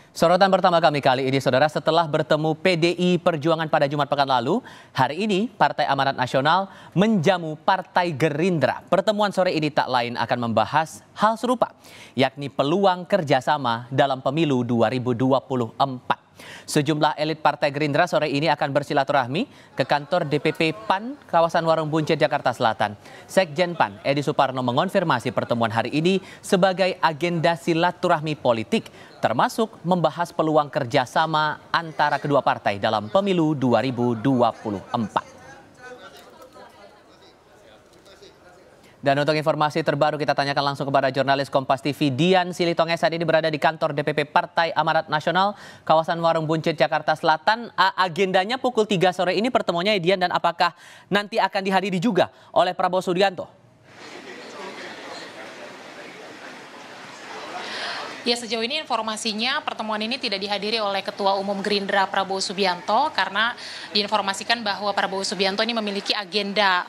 Sorotan pertama kami kali ini, Saudara, setelah bertemu PDI Perjuangan pada Jumat pekan lalu, hari ini Partai Amanat Nasional menjamu Partai Gerindra. Pertemuan sore ini tak lain akan membahas hal serupa, yakni peluang kerjasama dalam pemilu 2024. Sejumlah elit Partai Gerindra sore ini akan bersilaturahmi ke kantor DPP PAN kawasan Warung Buncit, Jakarta Selatan. Sekjen PAN, Edi Suparno, mengonfirmasi pertemuan hari ini sebagai agenda silaturahmi politik, termasuk membahas peluang kerjasama antara kedua partai dalam pemilu 2024. Dan untuk informasi terbaru kita tanyakan langsung kepada jurnalis Kompas TV Dian Silitonge, saat ini berada di kantor DPP Partai Amanat Nasional kawasan Warung Buncit, Jakarta Selatan. Agendanya pukul 3 sore ini pertemuannya, Dian, dan apakah nanti akan dihadiri juga oleh Prabowo Subianto? Ya, sejauh ini informasinya pertemuan ini tidak dihadiri oleh Ketua Umum Gerindra Prabowo Subianto karena diinformasikan bahwa Prabowo Subianto ini memiliki agenda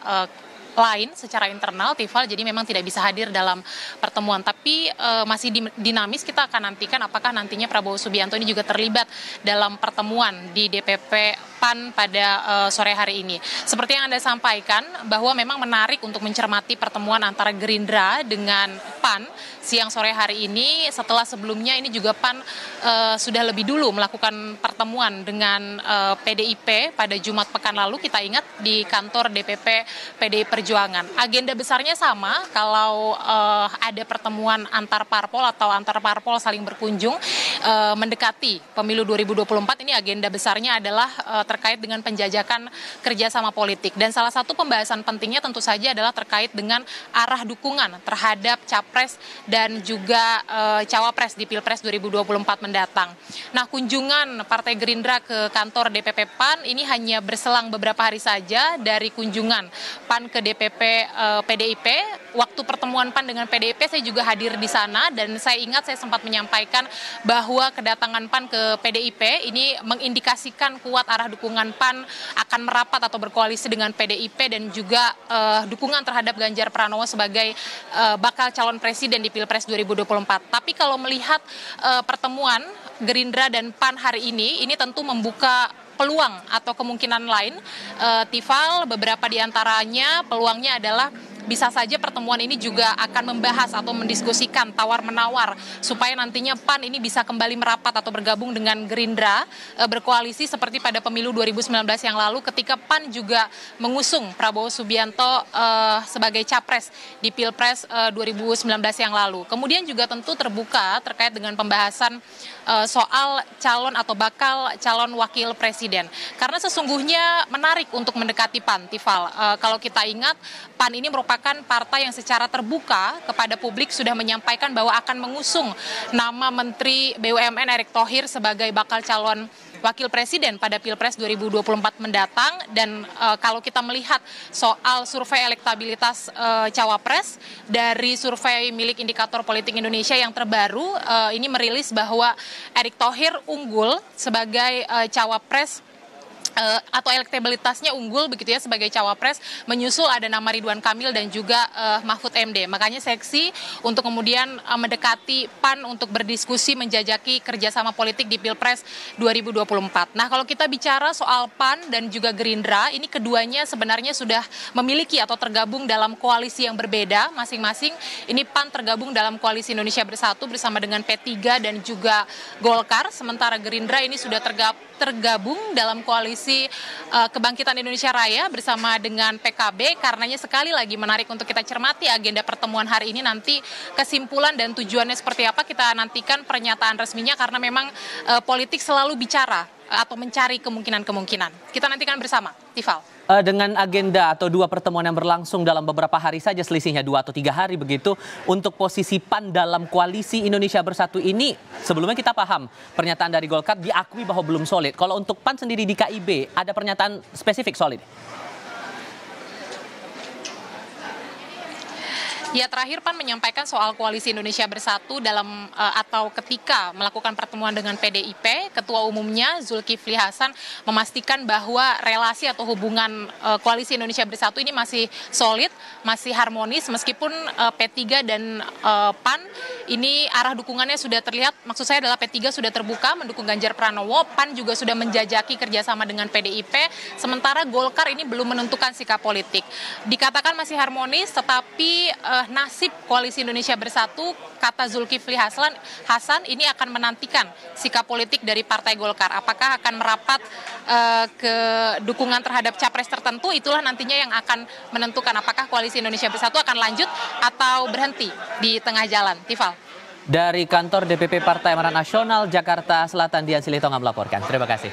lain secara internal, Tifal, jadi memang tidak bisa hadir dalam pertemuan. Tapi masih dinamis, kita akan nantikan apakah nantinya Prabowo Subianto ini juga terlibat dalam pertemuan di DPP PAN pada sore hari ini. Seperti yang Anda sampaikan, bahwa memang menarik untuk mencermati pertemuan antara Gerindra dengan PAN siang sore hari ini, setelah sebelumnya ini juga PAN sudah lebih dulu melakukan pertemuan dengan PDIP pada Jumat pekan lalu, kita ingat di kantor DPP PDI Perjuangan. Agenda besarnya sama, kalau ada pertemuan antar parpol atau antar parpol saling berkunjung mendekati pemilu 2024, ini agenda besarnya adalah terkait dengan penjajakan kerjasama politik. Dan salah satu pembahasan pentingnya tentu saja adalah terkait dengan arah dukungan terhadap Capres dan juga Cawapres di Pilpres 2024 mendatang. Nah, kunjungan Partai Gerindra ke kantor DPP PAN ini hanya berselang beberapa hari saja dari kunjungan PAN ke DPP PDIP. Waktu pertemuan PAN dengan PDIP saya juga hadir di sana, dan saya ingat saya sempat menyampaikan bahwa kedatangan PAN ke PDIP ini mengindikasikan kuat arah dukungan PAN akan merapat atau berkoalisi dengan PDIP, dan juga dukungan terhadap Ganjar Pranowo sebagai bakal calon presiden di Pilpres 2024. Tapi kalau melihat pertemuan Gerindra dan PAN hari ini tentu membuka peluang atau kemungkinan lain, Tifal. Beberapa di antaranya peluangnya adalah bisa saja pertemuan ini juga akan membahas atau mendiskusikan tawar-menawar supaya nantinya PAN ini bisa kembali merapat atau bergabung dengan Gerindra, berkoalisi seperti pada pemilu 2019 yang lalu ketika PAN juga mengusung Prabowo Subianto sebagai capres di Pilpres 2019 yang lalu. Kemudian juga tentu terbuka terkait dengan pembahasan soal calon atau bakal calon wakil presiden. Karena sesungguhnya menarik untuk mendekati PAN, Tifal. Kalau kita ingat, PAN ini merupakan partai yang secara terbuka kepada publik sudah menyampaikan bahwa akan mengusung nama Menteri BUMN Erick Thohir sebagai bakal calon wakil presiden pada Pilpres 2024 mendatang. Dan kalau kita melihat soal survei elektabilitas Cawapres dari survei milik Indikator Politik Indonesia yang terbaru, ini merilis bahwa Erick Thohir unggul sebagai Cawapres atau elektabilitasnya unggul begitu ya sebagai Cawapres, menyusul ada nama Ridwan Kamil dan juga Mahfud MD. Makanya seksi untuk kemudian mendekati PAN untuk berdiskusi menjajaki kerjasama politik di Pilpres 2024. Nah, kalau kita bicara soal PAN dan juga Gerindra, ini keduanya sebenarnya sudah memiliki atau tergabung dalam koalisi yang berbeda masing-masing. Ini PAN tergabung dalam koalisi Indonesia Bersatu bersama dengan P3 dan juga Golkar, sementara Gerindra ini sudah tergabung dalam koalisi Kebangkitan Indonesia Raya bersama dengan PKB. Karenanya sekali lagi menarik untuk kita cermati agenda pertemuan hari ini. Nanti kesimpulan dan tujuannya seperti apa kita nantikan pernyataan resminya, karena memang politik selalu bicara atau mencari kemungkinan-kemungkinan. Kita nantikan bersama, Tifal. Dengan agenda atau dua pertemuan yang berlangsung dalam beberapa hari saja, selisihnya 2 atau 3 hari begitu, untuk posisi PAN dalam koalisi Indonesia Bersatu ini, sebelumnya kita paham pernyataan dari Golkar diakui bahwa belum solid. Kalau untuk PAN sendiri di KIB, ada pernyataan spesifik solid? Ya, terakhir PAN menyampaikan soal Koalisi Indonesia Bersatu dalam atau ketika melakukan pertemuan dengan PDIP, Ketua Umumnya Zulkifli Hasan memastikan bahwa relasi atau hubungan Koalisi Indonesia Bersatu ini masih solid, masih harmonis meskipun P3 dan PAN ini arah dukungannya sudah terlihat, maksud saya adalah P3 sudah terbuka mendukung Ganjar Pranowo, PAN juga sudah menjajaki kerjasama dengan PDIP, sementara Golkar ini belum menentukan sikap politik. Dikatakan masih harmonis, tetapi nasib Koalisi Indonesia Bersatu, kata Zulkifli Hasan ini akan menantikan sikap politik dari Partai Golkar. Apakah akan merapat ke dukungan terhadap capres tertentu, itulah nantinya yang akan menentukan apakah Koalisi Indonesia Bersatu akan lanjut atau berhenti di tengah jalan. Tifal. Dari kantor DPP Partai Amanat Nasional Jakarta Selatan, Dian Silitonga melaporkan. Terima kasih.